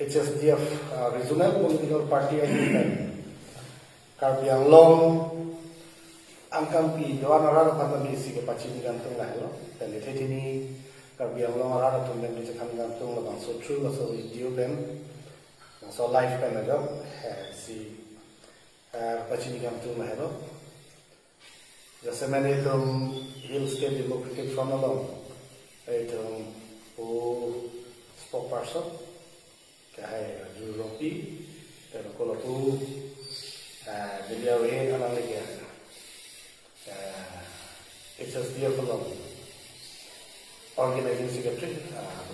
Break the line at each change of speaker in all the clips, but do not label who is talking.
HSDF Regional Political Party IUPN Karbi Anglong angkang pi doan arah tangan kisi ke pacini gantung lah lo dan itu ini Karbi Anglong arah tu dan itu kan gantung lo bang so true lo so video ben so live ben aja si pacini gantung lah lo जैसे मैंने तो hill state democratic front लो तो वो spoke person क्या है यूरोपी तेरे को लोगों दिल्ली में अलग लगे HSDF लो ऑर्गेनाइजिंग सेक्रेटरी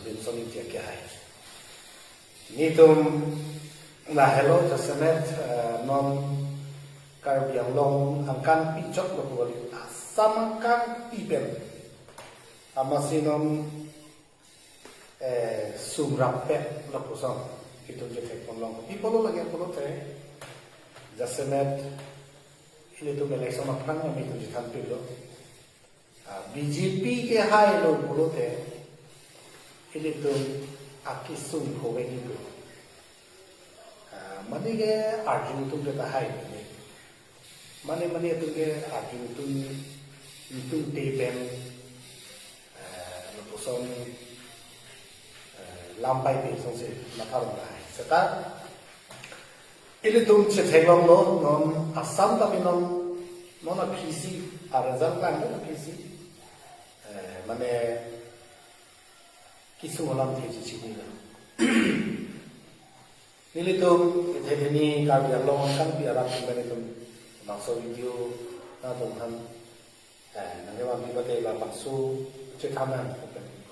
दिन सोनी क्या है नी तुम ना हेलो जैसे मैं non Karbi Anglong angkan picok lo balik sama kan iben amasinom sumrampet lo pusong itu jadi Anglong ipolo lagi apolo teh jasemet ini tuh election apa yang itu jadi lo BJP ke hai lo polo teh ini tuh akisum kowe itu mana ke arjun tuh kita hai Mane itu ke arjun itu teben lepuson lampai pe songse matarong lai seta ini tum chethelong lo non asam tapi non a PC arazal kan non PC mane kisu holam te chini la ini tum thedeni Karbi Anglong kan biara tumene tum bangsa video na tonghan nanti wang kita teh lah bangsu cekaman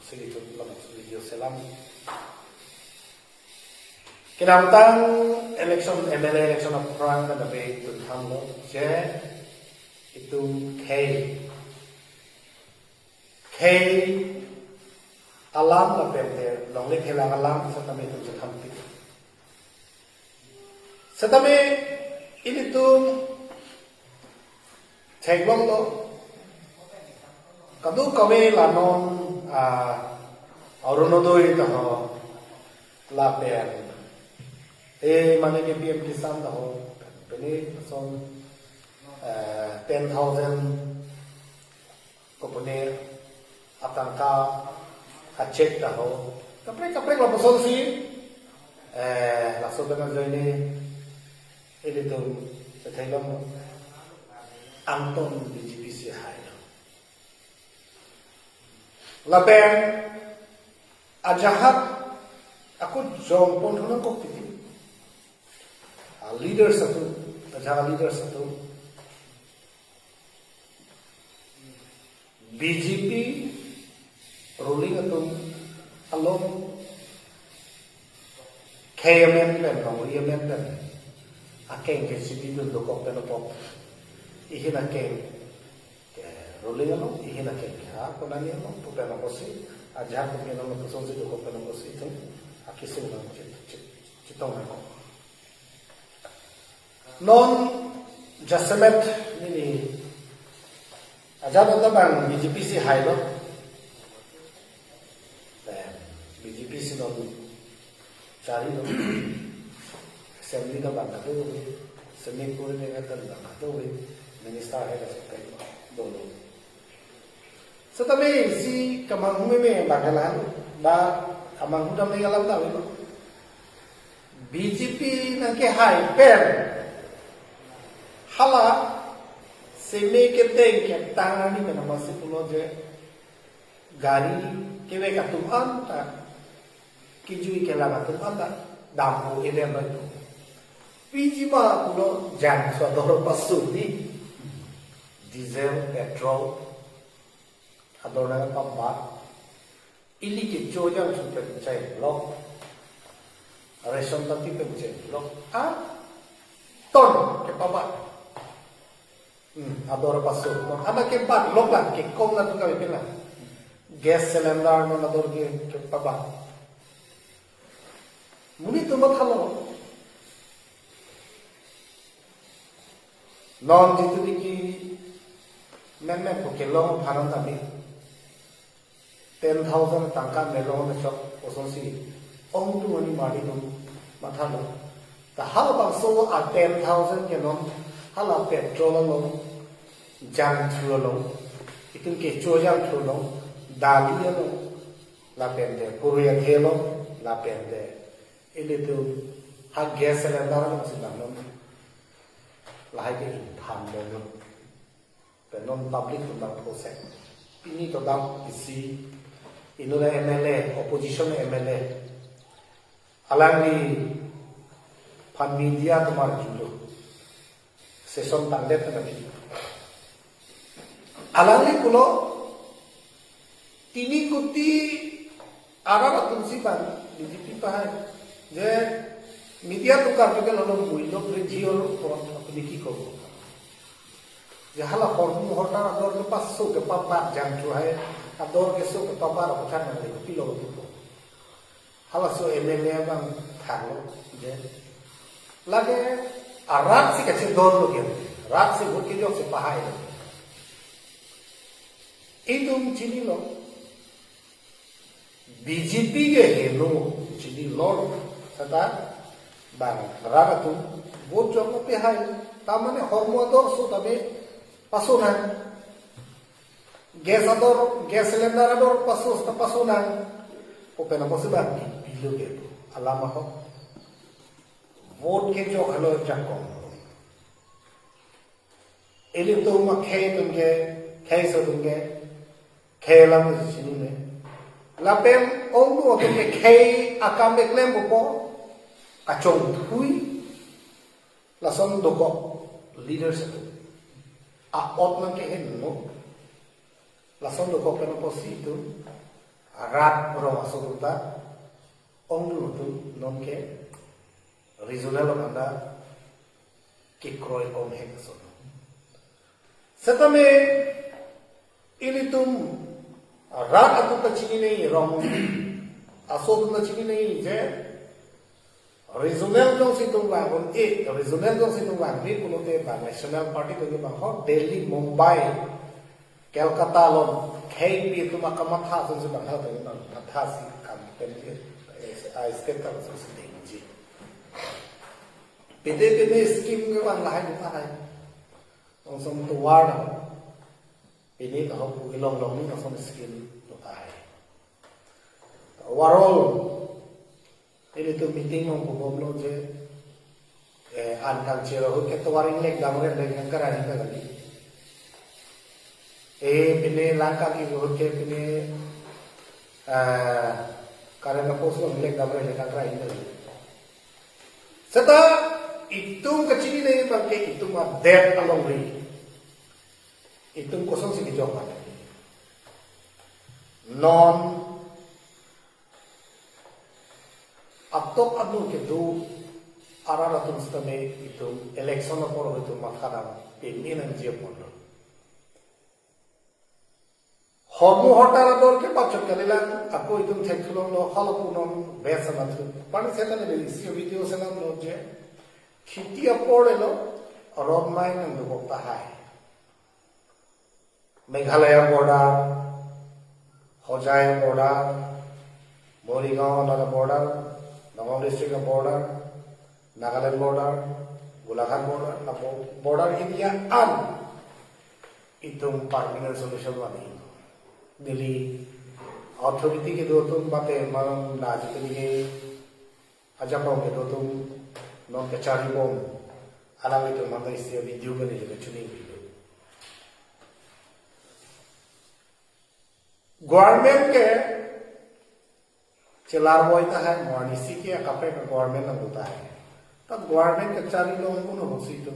segitu lah bangsu video selam kenamtang election MLA election of perang dan tapi tentang lo je itu K alam lah bende long lek helang alam setame itu cekam setame ini tuh Teglong lo, kadu kami lanon Arunodoi taho lapen, mana ke PM Kisan taho, ini son 10,000 kopone atangka kacek taho, kaprek lah pasal si, langsung dengan ini tuh Teglong Anton BJP si hai lapen ajahat aku jom pun huna kok piti leader satu ajahat leader satu BJP ruling atau along KMN plan kamu IMN plan akeng ke sini dulu kok penopok ihina ke rolling ano ihina ke ha konani ano pupena kosi aja ko pena no koso se ko pena kosi itu akise no citong ako non jasemet ini aja to bang BJP si hai lo BJP si no cari no assembly ka bang to semi pure ne ka bang to Minister है सकते दोनों सतमे इसी कमांगुमे में बागलान बा कमांगुडम में गलम था वो BJP नके हाई पेर हाला सेमे के तें के तांगानी में नमस्ते पुलो जे गाड़ी के वे का तुम अंता किजुई के लगा तुम अंता दामो इधर में BJP पुलो जान स्वादोर पसुनी diesel, petrol, adorna pamba, ili ke joyang sudah pencet blok, reson tadi pencet blok, ton ke pamba, adorna pasuk, ama ke bag blok lah, ke kong na tu kami pila, gas cylinder no ador ke pamba, muni tu mat halo, non jitu diki मैं porque long paran tami 10,000 tangka melong na chok osonsi ong tu ani mari dum mathalo ta hal bang so a 10,000 ke non hala petrol lo jang thru lo itin ke cho jang thru lo dali lo la pende puruya thelo la pende ile tu ha gas cylinder lo silang lo la hai ke tham lo pe non public to bang process ini to dam isi inula MLA opposition MLA alangi pan media tomar kindo session tangde tanabi alangi kulo tini kuti arara tulsi pan BJP pahai je media tukar ke lolo builo prejior koran apni ki kobo je hala hormu horta ador ke passo ke papa jang tu hai ador ke so ke papa ra puthan na le pilo tu hala so MLA bang thalo je lage arat si kache dor lo gel rat si bhut ke jo se pahai idum chini lo BJP ke helo chini lor sada bang raga tu bot jo ko pahai tamane hormo dor so tabe pasunan gas cylinder ador pasunan open apa sebab bilo ke alama ho vote ke jo khalo jakko ele to ma khay tumge khay so tumge khay lam sinu ne lapem ong no ke khay akam de klem bo achong thui la som do ko leadership a ot man ke hen no la som do ko pero posito rat pro asuruta ong no tu non ke regional anda ke kroy kom he so setame ilitum rat atu ta chini nei rom asod na chini nei je regional jong situng bangun regional jong situng bangun ni kuno te ba national party to ba ho Delhi Mumbai Calcutta lon KP tu makamat ha so ba ha to ba tha si kam pen a state ka so si ding ji pede scheme ke wan lai ta hai ong som to war ini ka ho ku long ni ka som scheme to ta hai overall ini tu meeting ong ko bom lo je an kan chero ho ke to waring lek damre lek ngara ni ta gali pine langka ki ho ke pine karena poso lek damre lek ngara ni ta gali seta itung kecil ni bangke itung ma dead along ri itung kosong si kijok non atok adu ke do arara tum stame itu election por itu makadam peminan je pondo homu hotar dor ke pachok kalilan aku itu thekhlong lo halapunon besana thu pan setane le isi video senam lo je khitia porelo road mine and bokta hai Meghalaya border Hojai border Morigaon border Nagaon district border Nagaland border Golaghat border na border India an itung permanent solution wani Delhi authority ke do tum bate maram najikni ke ajapong ke do tum non kachari bom alang itu manda isi video bani ke chuni video government ke चलार बोई ता है मॉर्निसी के कपड़े का गवर्नमेंट ना होता है तब गवर्नमेंट के चारी लोगों को ना होती तुम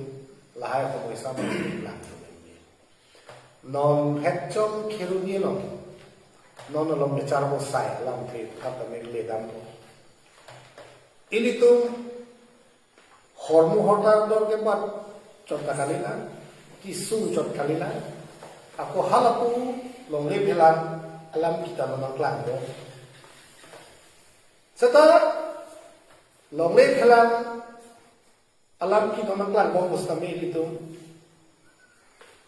लाये तो पैसा नहीं लाते नॉन हेच्चम खेरुनी लो नॉन लोग बेचार वो साय लाम थे खाता में ले दाम तो इन्हीं तुम हॉर्मो होटल दौर के बाद चौथा खाली ना किसु चौथा खाली ना आपको हाल आपको लोंगे भेला alam kita menangklang do setelah longle kalam alam kita menangklang bom mustami itu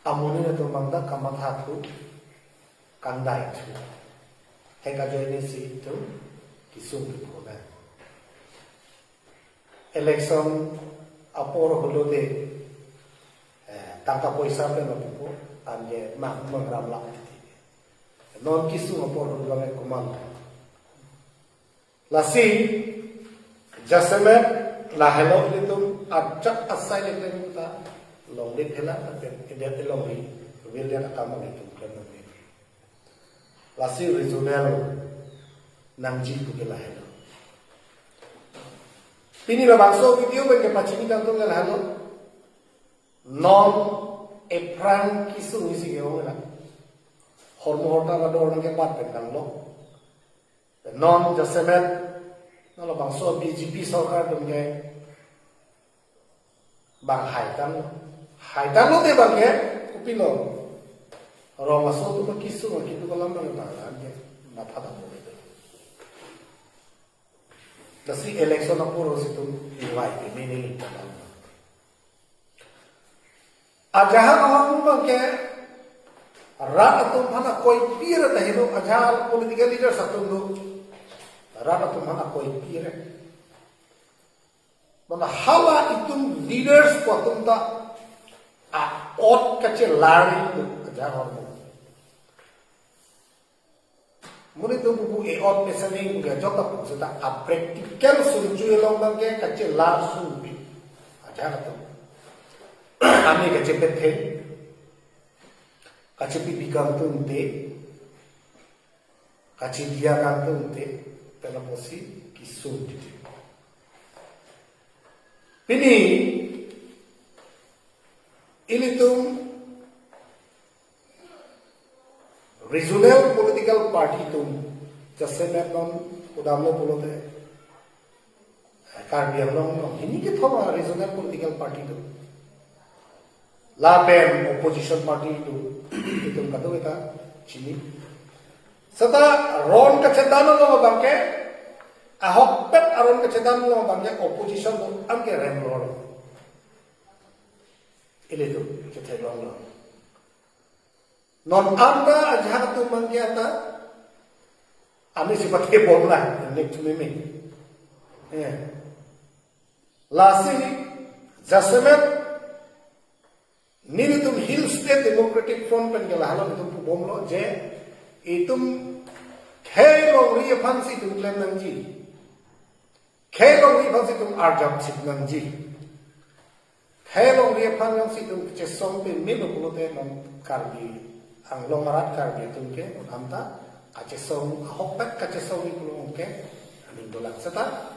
amuni itu mangda kamatatu kandai itu heka joini si itu kisum itu election apor hulude tangka poisa pe no pupo anje mak mengram lak non kisu apor hulude kumang lasi jaseme la hello litum ajak asai litum ta long lit hela apen india long ri william akam litum kan lasi regional nangji ku la hello Pini la bangso video ke pachimi tanto la halo non e pran kisu ngisi ke ora hormo horta la do ke pat pe kan lo non jasemet no la bangso BJP sarkar dum ke bang haitan lo de bang ke upilo ro maso to kisu ki to lam bang ta ke matha da Kasi election na puro situ invite ini ajahan orang bangke rat atau mana koi pira tahiru ajahan political leader satu tu rat atau mana koi pira mana hala itu leaders kuatum ta ot kecil lari tu ajahan orang Muni tu buku eot pesaning ga jota pun sudah a practical sunju long bangke kacil langsung bi aja tu kami kacil pethe kacil pipi kantung te kacil dia kantung te pela posi kisun di ini tu regional political party तुम जैसे मैं कौन उदाहरण बोलते कार्बी आंगलों इन्हीं के थोड़ा regional political party तुम लापेम opposition party तुम कतो बेटा चीनी सता रोन का चेतान लो बंके ahokpet aron का चेतान लो बंके opposition तो अंके रेम रोड इले तो चेते लो non anda aja tu mangkiata ami seperti bola nek cumi lasi jasemet nini tum hill state democratic front pen gela halo tum bomlo je itum khelo ri phansi tum len nangji khelo ri phansi tum arjam sit nangji khelo ri phansi tum chesom pe milo kulote non karbi ang lomarat karbi tumke amta achesong hokpat kachesong kulungke aning dolak seta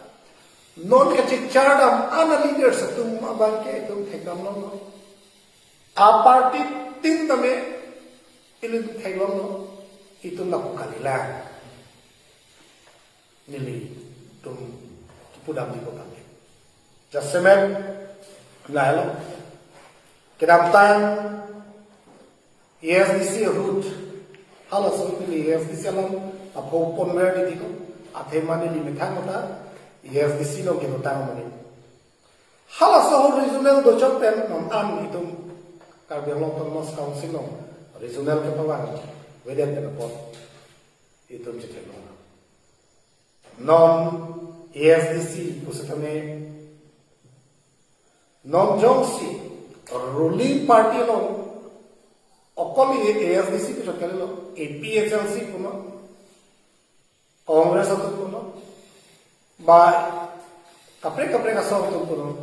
non kache chardam ana leaders tum abangke tum thekam lo a party tin tame ilin thailom no itum la kalila nili tum pudam di kota jasemen laelo kedamtan ESDC route hala soitili ESDC alam apo pon mer di diko athe mani li methang ota ESDC lo ke tang mani hala so regional do chapten nom am itum karbi long ton nos council no regional ke pawang weden te pot itum chete no non ESDC kusatame non jongsi ruling party no Okoli AFDC ke chakale lo APHLC kuno Congress atau kuno ba kapre ka sor tu kuno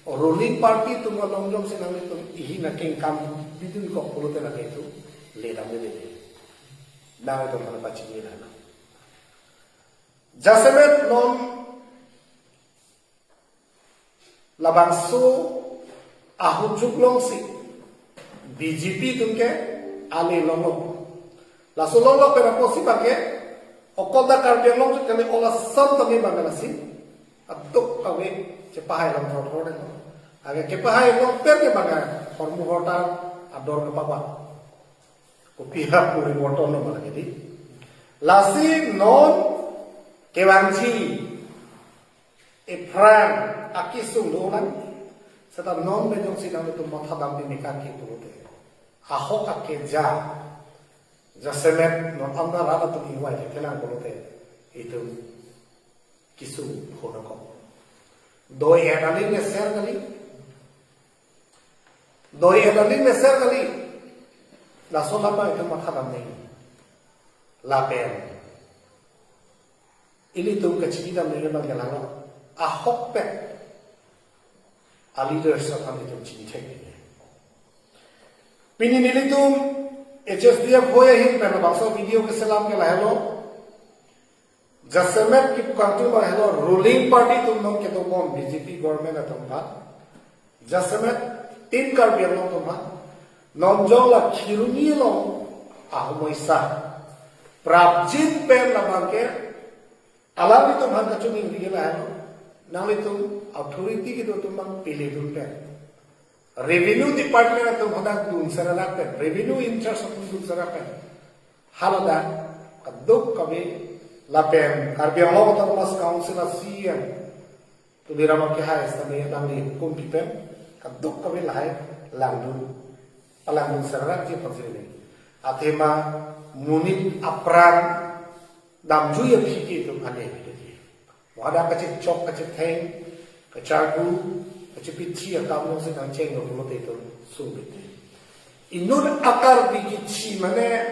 ruling party tu ngalong sinang itu ihi na king kam bidun ko pulutan na itu le dam le na itu mana pachi ni na jasemet non labangso ahujuk longsi BJP तुमके आले लोगों लासो लोगों पे रपोसी बाके ओकोदा कार्बी लोग जो कने ओला सब तमी बंगला सी अतुक कवे चेपाहाय लोग थोड़े लो आगे चेपाहाय लोग पे के बंगा फॉर्मू होटा अडोर के पापा कोपिया पूरी मोटो नो बना के दी लासी नॉन केवांची ए फ्रैंक आकिसुम लोना सता नॉन में जो सी नाम तो माथा दाम भी निकाल के बोलते ahok ake jasemet non anda rada tu iwai ke telang bolote itu kisu honoko doi edaling neser kali doi edaling neser kali la so lama itu makadam nei la pen ili tum kachiki dam nei ma galalo a hok pe a leaders of ami tum chini thek pini nili tum HSDF hoya hin pe na bangso video ke salam ke la hello Jasamet ki country ma hello ruling party tum nom ke to kon BJP government atum ba Jasamet tin kar biar lo tum ba nom jong la khiruni lo a moisa prabjit pen la ma ke ala tum han ka chuni ngi la hello nang tum authority ki to tum mang pile tum pe revenue department tum hoda dun sara la pe revenue in charge of dun sara pe halada kaduk kabe Lapen, karbiang lo kota mas council asian, tu dira makai hai istana yang ni kumpipen, kaduk kami lahai langdun serat je pasir ni. Athema munit apran damju ya phiki tu ane ni. Wada kacik chok kacik theng, kacagu, kacik pitri akam lo se dang ceng lo mo te tu sumit. Inun akar bikici mana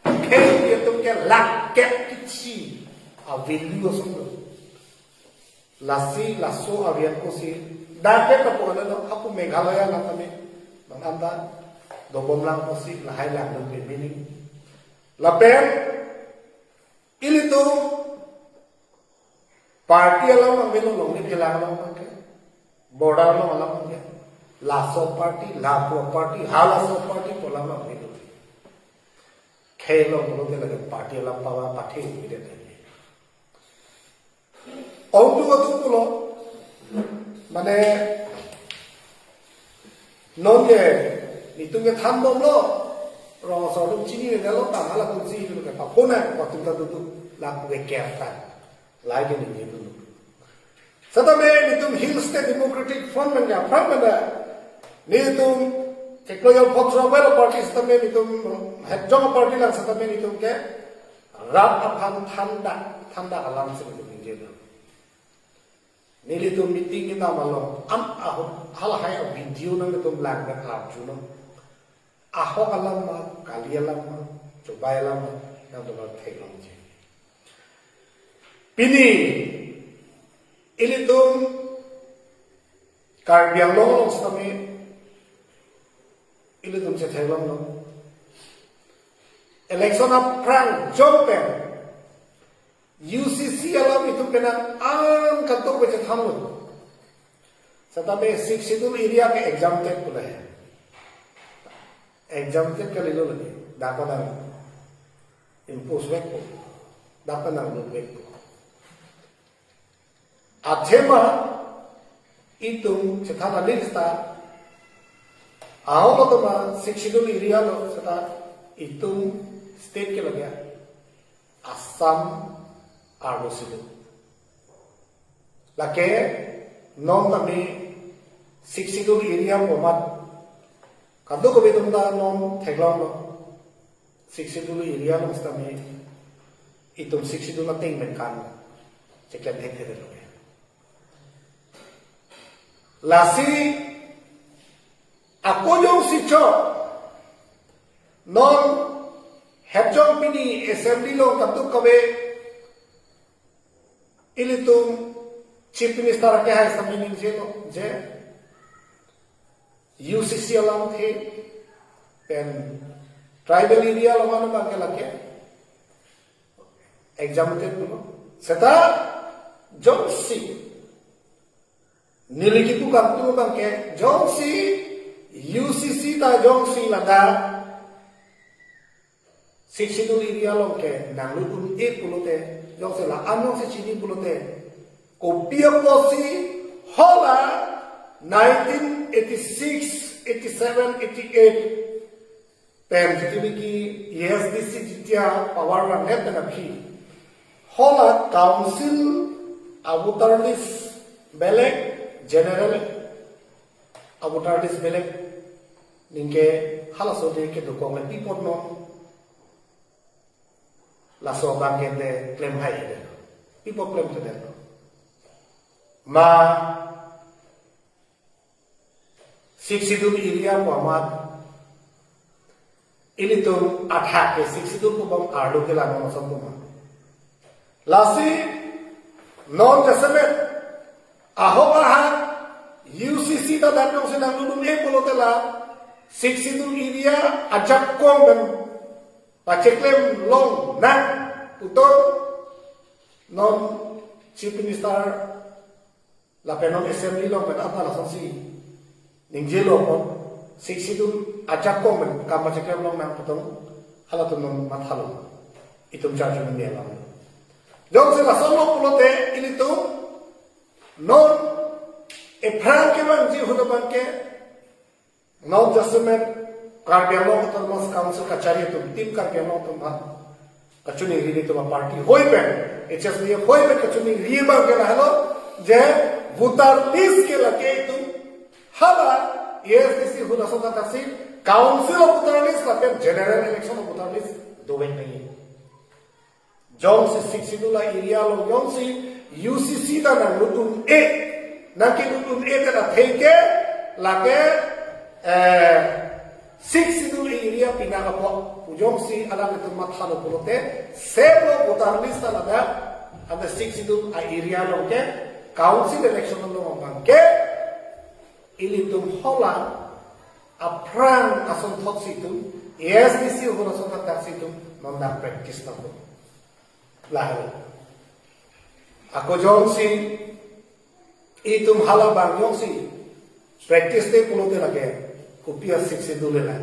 keng dia tu ke laket kici. Value semua. Lasi lasso avian ko si dati ka po ano ako Meghalaya na kami manganda dobom lang ko si lahay lang ng meaning lapen ilito party alam ang binulong ni kailangan lang ke border lang alam ke lasso party lapo party halasso party ko lang ang binulong kailangan ko talaga party alam pa pati ni Auto pulo, mana nongge nitungge thandom lo, rong sorong cini ni dalam tak halah kunci itu kan, papona waktu kita duduk laku kekertan, lagi ni duduk. Setelah nitung Hill State Democratic Front mana, nitung Economic Controversial Party setelah nitung Hejong Party lah setelah nitung ke Rat Apan Tanda alam seperti ini. Nili tu meeting kita malam, hal hai video nang tu belakang arju nang, ahok alam ma, kali alam ma, coba alam ma, yang tu nak theklam je. Pini, ini tu karbiang lo sami, ini tu je theklam lo. Election of Frank Jompen. UCC alam itu kena kantor baca thamu. Setapi schedule area ke exempted pula है. Exempted के लिए लगे. दापा ना impose back को. दापा ना look back को. Athema itu sekarang lista. Awal tu mah schedule area lo sekarang itu state के लगे. Assam Armosido. Lake non kami 62 area pomat. Kado ko betum da non theklang lo 62 area lo stami itum 62 na ting men kan. Ceklan thek thek lo. Lasi ako yung sicho non hepjong pini assembly lo kado kabe Ilitum chief minister के है सम्मेलन जे UCC alam थे pen tribal area लगाने बाकी लगे exam थे तुम सेता जोंसी नीलिकी तू कंटू बाकी जोंसी UCC ता जोंसी लगा 62 area लगे नांगलु तुम एक पुलोते जो से ला आनो से चीनी बोलते कोपिया पोसी होला 1986 87 88 पेम जितनी की ESDC जितिया पावर वा नेट ना भी होला काउंसिल अवतारलिस बेलेक जनरल अवतारलिस बेलेक निके हाला सोते के दुकों में पीपोट no la soba que de claim hai people claim to them ma Siksidul area pamat ini tuh attack ke Siksidul pabam ardo ke lagu masam puma. Lasi non jasemet ahobahan UCC ta dan dong sedang duduk polo tela Siksidul area ajak kong dan paceklem long nak utol non chief minister la penon assembly long ben apa la sansi ningjelo ko Siksidul ajak kong ben kam paceklem long nak utol halatun non mathalo itum charge men dia lang jong se la solo pulote ini tu non e pran ke bang ji hudo bang ke non jasmen karbiang to mas council kachari to tim karbiang to bang kachuni ri to party hoibe hsdf hoibe kachuni ri bang ke halo je voter list ke lake tu hala esdc huda sota taksi council of voter list la general election of voter list do wen nahi jong se Siksidul area lo jong se UCC da na lutun e na ke lutun e da theke lake Siksidul area pinaga po jong se alam itu mathalo polote sebo voter list da da ada Siksidul area lo ke council election lo bangke ilitum hola aprang ason thot situ SDC hola sota taksitu nonda practice na ko lahir. Aku jongsi itum hala bang jongsi practice te pulote lage kupia Siksidul la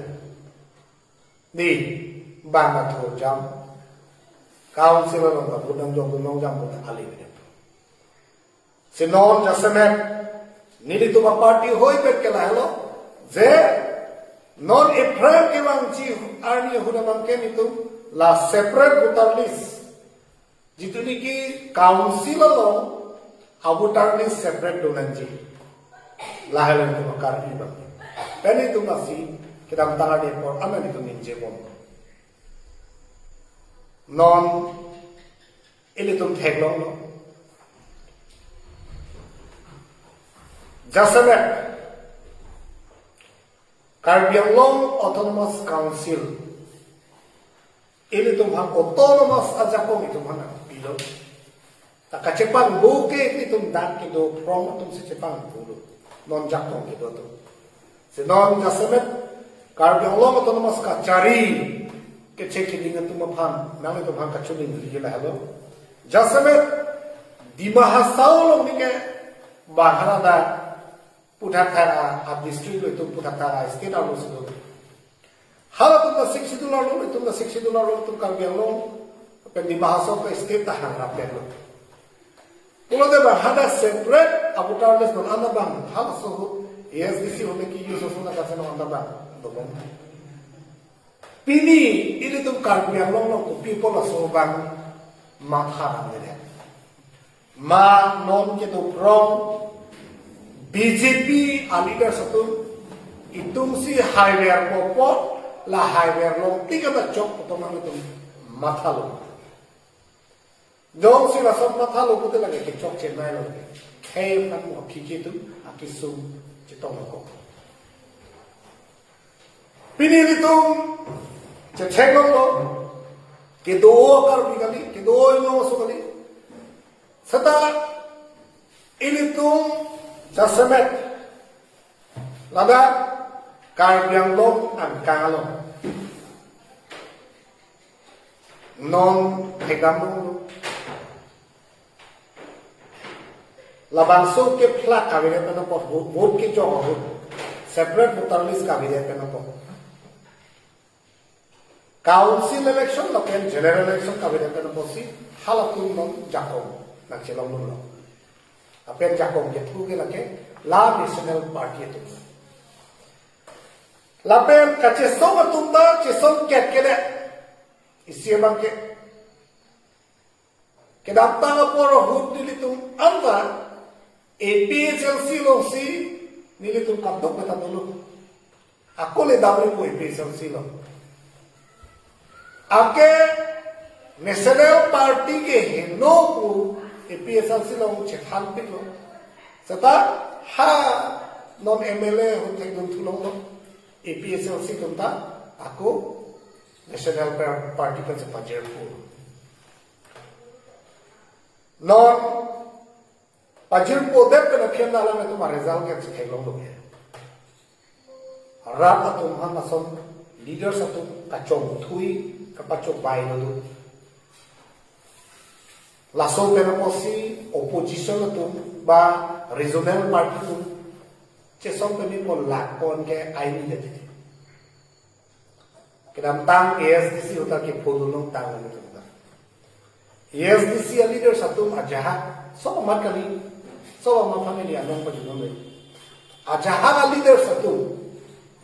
di bang atho jam council lo ka budang jong nong jam ko ali be se non jasemet nili tuma party hoi bet ke lahlo je non eprem ke bang chi arni huda bang ke nitu la separate voter list जितनी की काउंसिल लो अबुटारनी सेपरेट दोनंजी लाहेलन तुम कारनी बंगे पहले तुम नसी किधम तारा दे पर अननी तुम निचे बोल नॉन इले तुम ठेगलो लो जैसे कार्बियांगलोंग ऑटोनोमस काउंसिल इले तुम हम ऑटोनोमस अजाको में तुम हना पिलो ताकचेपान बुके इतनी तुम दान के दो फ्रॉम तुम से चेपान बुलो नॉन जाको के दो तो से नॉन जासमेट कार्बियांगलोंग ऑटोनोमस का चारी के चेक दिंग तुम भान नाले तुम भान कचुली निकली ला हेलो जासमेट दिमा हसाओ लोग निके बाहरा दा पुधा थारा अब डिस्ट्रिक्ट में तुम पुधा थारा स्टेट आउट से hala tumda Siksidul lo tumda Siksidul lo tum Karbianglong pendi bahasa ke state tahan rapen lo pulo de hada separate abutarles non anda bang hala so SDC hone ki use sona kasen anda bang dobon pini ini tum Karbianglong lo ko people so bang matha ramene ma non ke to from BJP leader satu itung si highway popo la highway lo tiga ta chok to mang to mathalo jong si la sab mathalo ko te lage ke chok chen nai lo khe pan mo ki ki tu akisu chitong ko pini ni tum che chego lo ke do kar bi gali ke do no so gali sata ini tum jasemet lada Karbianglong ang kalo non hegamu labanso ke plak kabile pena pot vote ke jog ho separate voter list kabile pena pot council election la pen general election kabile pena posi halakun non jakom na chelong lo apen jakom ke tu ke lake la national party tu lapen kache soma tumda cheson ket kede isi bang ke dapta por hut dilitum anda APHLC lo si nilitum kapdok beta dulu aku le dabre ko APHLC lo ake national party ke hino ko APHLC lo chethan pe lo seta ha non MLA untuk dun tulong lo APSLC tunta aku National Party kan sepajerku non pajerku dep kena kian dalam itu result kan sekelong lo ya rat atau mana son leader satu kacau thui kacau bayi lo langsung penaposi opposition itu ba regional party itu cesong kami pun lakon ke aini jadi kedam tang ASDC utar ke podulong tang itu ASDC leader satu ajaha so amat kali so amat family anong pajunong ajaha leader satu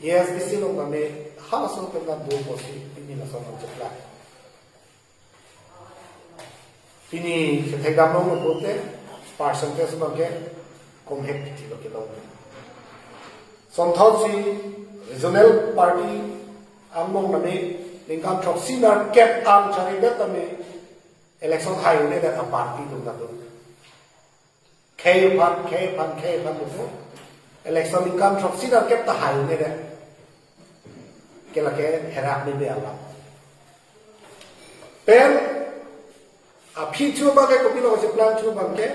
ASDC lo kami halas lo kena dua posi ini langsung menceplak ini setelah kamu membuat persentasenya sebagai kompetitif kita lakukan. Sonthau si regional party among kami dengan troksinar cap am cari kami election hayu ni dah party tu kan tu. Kapan tu election dengan troksinar cap tak hayu ni dah. Kela herak ni dia Allah. Pen api cuma bagai kopi lo macam plan cuma bagai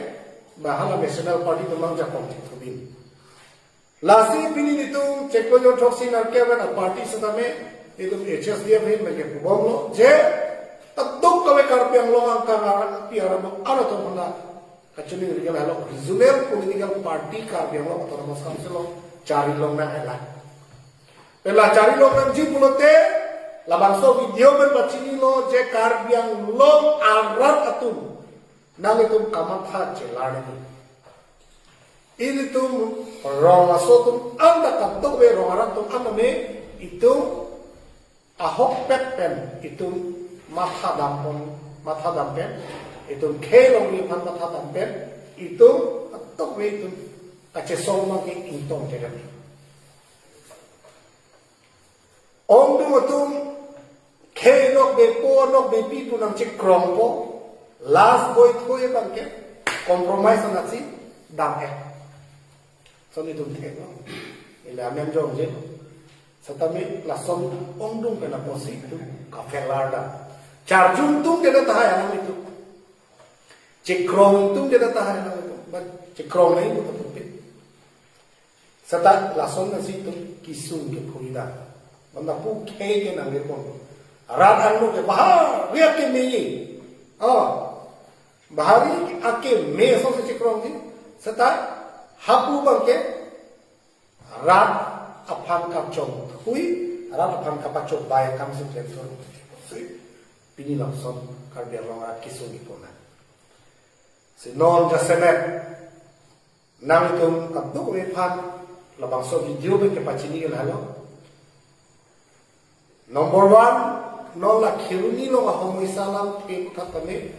bahala national party tu mang jakong cipin. Lasi pini itu ceklo jo troksi nak kaya mana party setame itu HSDF ini bagai kubang lo je taduk kawe karpiang lo angka ngaran piara lo ada tu mana kacuni regional lo regional political party karpiang lo atau nama council lo cari lo na helah. Pela cari lo kan ji pulote labangso video berpacini lo je karpiang lo arat atum nang itu kamatha celar ini tuh orang asotum anda katok be orang arat tuh anda me itu ahok pen itu matha dampen itu kelong ni pan matha dampen itu katok be itu kacesong maki intong jadi om tu kelok be ponok be pitu nang cek krongpo last boy tu ye bangke compromise nasi dampe so ni tu teh no ila amem jong je satami lasom ondung kena posi tu kafelarda charjung tung dia tahan yang itu cekrong tung dia tahan yang itu cekrong ni itu betul sata lasom nasi tu kisung ke purida mana pu ke nang le pon rat anu ke bahar riak ke meyi bahari ake me so se cekrong ni seta hapu bangke rat aphan ka chong hui rat aphan ka pachok bai kam se tentor pini langsung kardia longa kisung ipona se non jasenet nang tum abduk me phan labang so video be ke pachini gel halo number 1 non la khiruni lo homoi salam ke khatame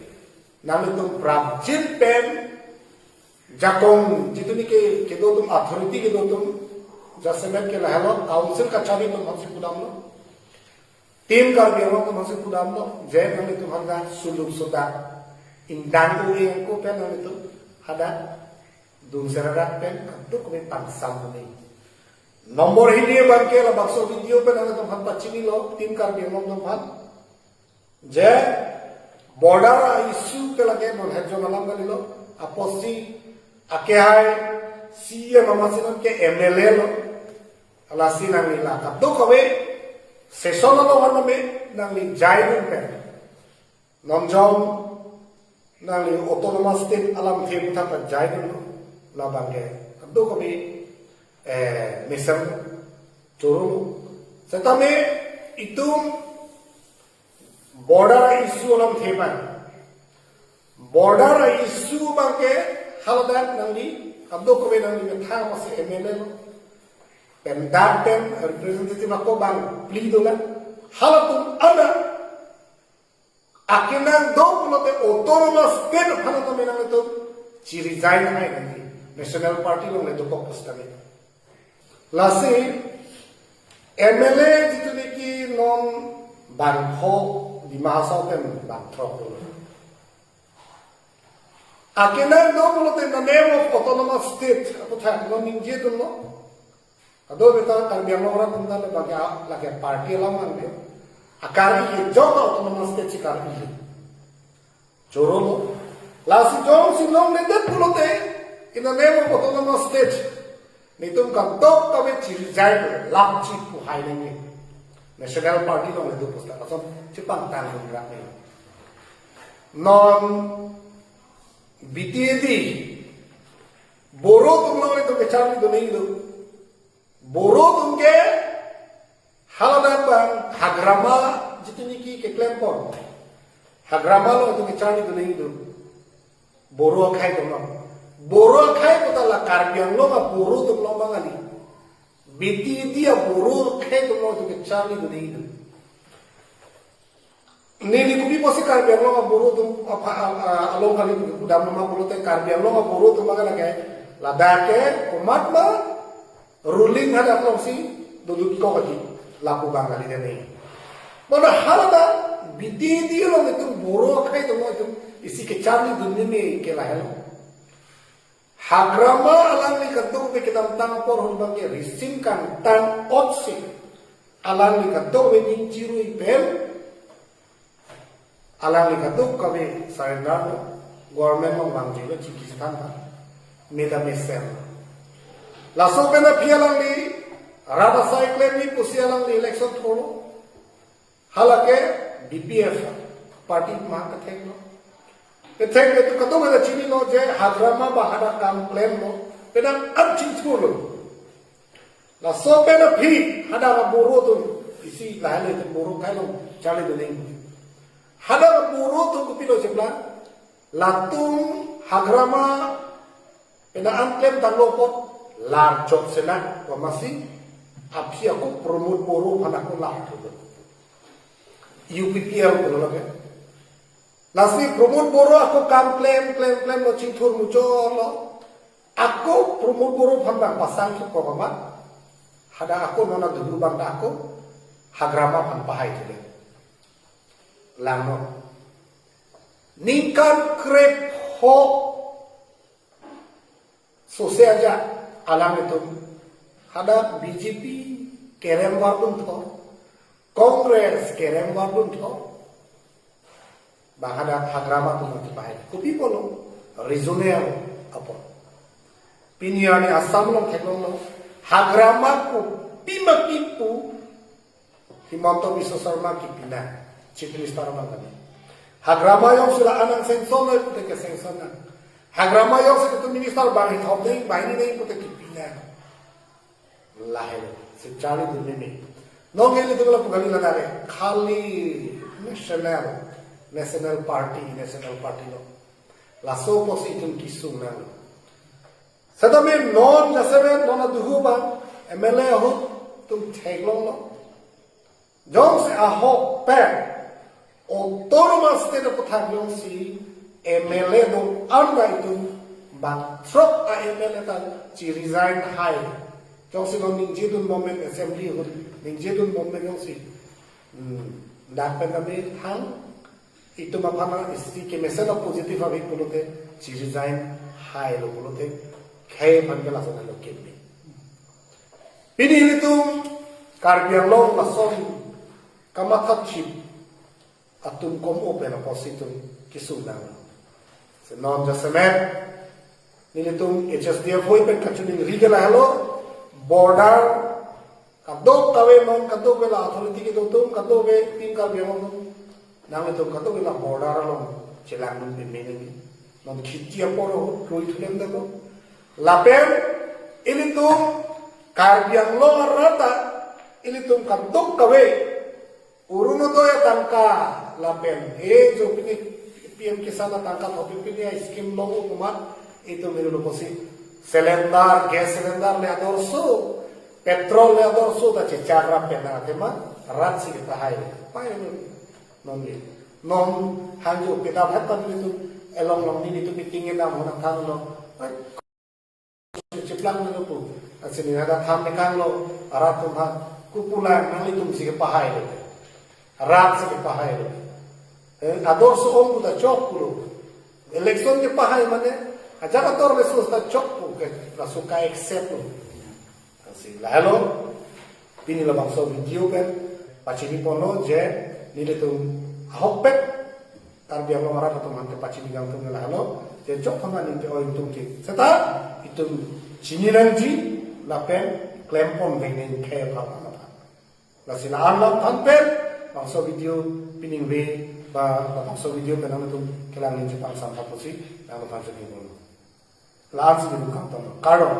nang tum prabjit pen jakong jitu ni ke do tum authority ke do tum jasemet ke lahalo council ka chari tum hamse kudam lo tim ka biang tum hamse kudam lo je nang tum hanga suluk soda indang uing ko pen nang tum hada dung serada pen tu ko pangsam ni nomor ini bangke la bakso video pen nang tum hampa chini lo tim ka biang tum han je border issue ke lage non hejo nalam galilo aposi ake hai CM amasin ke MLA lo ala sinang nila kaddo kawe session lo har me nang li jaidun pe nomjom nang li autonomous state alam the putha ta jaidun lo la bange kaddo kawe mesam choro setame itum border issue alam the ban border issue bange haladan nangli abdo ko be nangli tha ma se MLA lo pen daten representative ko bang plidola halatum ada akinang do lo te autonomous state halatum menang itu ci resign hai nangli national party lo ne to ko postame lasi MLA jitu ki non bangho di mahasau pen bangtro Akenan no mo the name of autonomous state apo tha no ning je no Ado beta Karbi Anglong orang tunda lagi parti lawan dia. Akar ini jauh autonomous state cikar ini. Jorolo, lasi jauh sinong nede pulote in the name of autonomous state. Nitum kantok kami cirizai lapci puhai nengi. National Party long itu pusta, langsung cipang tanggung rakyat. Non BTD Boro tumlong itu kecari dunia itu. Boro tungke haladan bang hagrama jitu niki ke klempon. Hagrama lo itu kecari dunia itu. Boro kai tumlong. Boro kai kota la Karbiang lo ma boro tumlong bang ali. BTD dia boro kai tumlong itu kecari dunia itu. Nili kubi posi Karbiang lo ma boro tum along kali udah mama boro te Karbiang lo ma boro tum bang lagi. Ladake umatma ruling hada fungsi duduk kau lagi laku banggali ini. Mana halada bidi dia lo itu boro kai itu isi kecari dunia ni kelahelo. Hagrama alang ni katung be kita tang por hulbang ke risimkan tang opsi alang ni katung be ni ciru ipel alang ni katung kabe sarendar government mau bangji Cikistan Meda mesel. Langsung kena pialang di rada cyclen ni pusialang di election thoro. Halake BPF party mah ketek lo. Ketek itu ketemu ada cini lo je hadrama bahada kamplain lo. Pedang abcing lo. Langsung kena pi hada buru tu isi lahir itu buru kai lo cari duning. Hada buru tu kupilo sebelah. Latung hadrama Penaan klaim dan lopot larjot senang masih api aku promote boro panaku lah UPPL tu lagi. Lasi promote boro aku kam klaim lo cintur muncul lo. Aku promote boro pandang pasang tu kau kamat. Hada aku nona dulu bangda aku hagrama pan pahai tu. Lango. Ningkan krep ho Sose aja alam itu ada BJP kerem warbun tho, Kongres kerem warbun tho, bahada hagrama tu nanti bahaya. Kupi polo reasonable apa? Piniani asam long teknolog lo hagrama ku pima kipu Himanto Biswa Sarma kipina Chief Minister kami. Hagrama yang sudah anang sensor itu teke sensor na. Hagrama yang sekitar minister bangit hobdeng bahini nei putek kipina lahir secari dunia ni nongel itu kalau pugali lanare khali national party lo laso posi itu kisung na sadame non jasebe nona duhuba MLA ho tum theglong lo jong se aho pe autonomous state of Thailand si MLA do anda itu bang trok a MLA tan ci resign high jong si non ningjidun moment assembly ho ningjidun moment jong si dapat kami thang itu mapana isti ke mesena positif abi kulote ci resign high lo kulote khay mangala sana lo kembe pini itu Karbiang lo lason kamathat chip atum kom open opposition kisunang non jasemet nilitung HSDF hoi pen kachuning rigela hello border kadok kawe non kadok bela authority ki dotum kadok be tim Karbiang lo nang itu kadok bela border lo chelang nun bimene non khitia poro roi thulem dabo lapen ilitung Karbiang lo rata ilitung kadok kawe urunodoya tangka lapen jo PM Kisan tangka topi pilih skim logo kumat itu miru posi cylinder gas cylinder le adorso petrol le adorso ta cecara pena tema rat si kita hai pai non hanjo kita bhapan itu elong long ni itu meeting ena mona thang lo ceplang lo pu asini ada tham ne kang lo arat tu ha kupulan nang itu si pahai rat si pahai adorso om puta chokulu election ke pahai mane aja kator resus ta chokku ke rasuka accept si lahelo pini la bangso video pen pachini pono je nile tu ahopet tarbiya lo mara to mante pachini gang tu lahelo je jok thona ni te oin tung ki seta itu chinilanji la pen klempon venen khe pa la sila anlam tanpen bangso video pining ve ba bangso video pen tu kelang ni jepang sampa posi la pancho ni bono lans ni bukan to karo